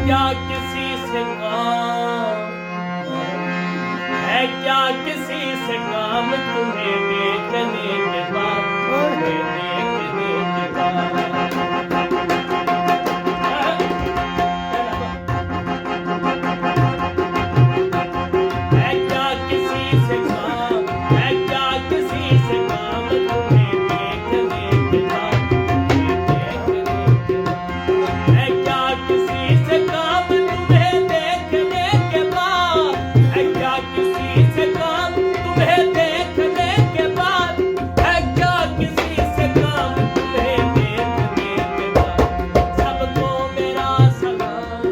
क्या किसी से काम, है क्या किसी से काम तुम्हें देखने के बाद, तुम्हें देखने के बाद। है क्या किसी से काम, है क्या किसी से काम तुम्हें देखने के बाद, तुम्हें देखने के बाद। है क्या किसी से काम तुम्हें देखने के बाद, है क्या किसी से काम तुम्हें देखने के बाद, है क्या किसी से काम तुम्हें देखने के बाद। सबको मेरा सलाम,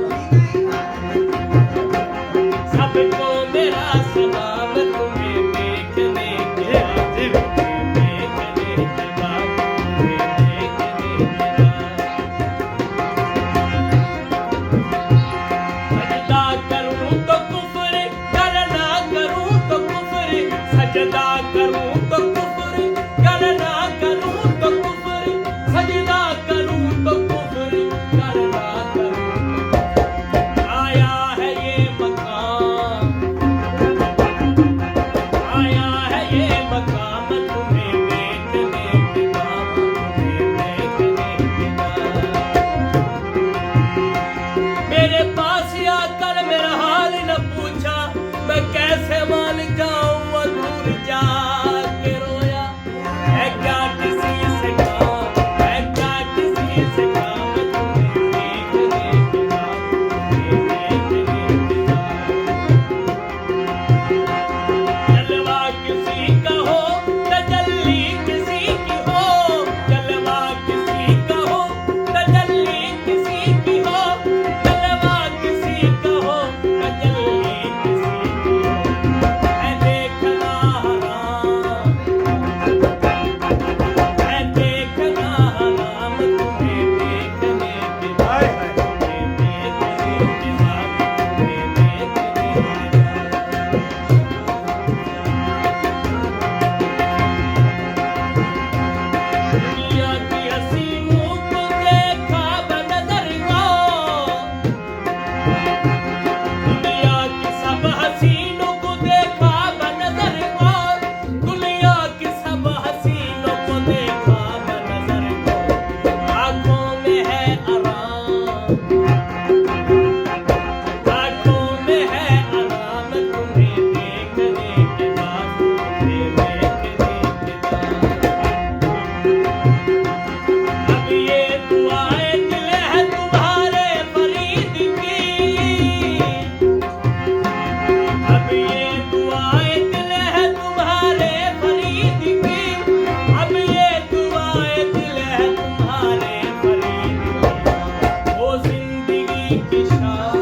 सबको मेरा सलाम तुम्हें देखने के बाद, तुम्हें देखने के बाद, तुम्हें देखने के बाद। सजदा करूं तो कुफ्र, करना करूं तो कुफ्र, सजदा करूं तो कुफ्र, करना करूं तो कुफ्र, सजदा करूं तो कुफ्र, करना करूं तो कुफ्र। आया है ये मकाम, आया है ये मकाम तुम्हें देखने के बाद, तुम्हें देखने के बाद। मेरे पास आकर मेरा हाल न पूछा, मैं कैसे मान जाऊं दूर जाके रोया। है क्या किसी से काम, है क्या किसी से काम तुम्हें देखने के बाद, तुम्हें देखने के बाद। जलवा किसी का हो, तजल्ली किसी की हो, जलवा किसी का हो, तजल्ली किसी की हो, जलवा किसी का हो, तजल्ली किसी की हो। है देखना हराम, है देखना हराम तुम्हें देखने के बाद, तुम्हें देखने के बाद, तुम्हें देखने के बाद। दुनिया की हसीनों को देखा बनज़र को, दुनिया की सब हसीनों को देखा बनज़र को, दुनिया की सब हसीनों को देखा बनज़र को। आँखों में है आराम, आँखों में है आराम तुम्हें देखने के बाद, तुम्हें देखने के बाद। अब ये दुआएं दिल है तुम्हारे फरीद की, अब ये दुआएं दिल है तुम्हारे फरीद की, अब ये दुआएं दिल है तुम्हारे फरीद की। ओ जिंदगी की शान,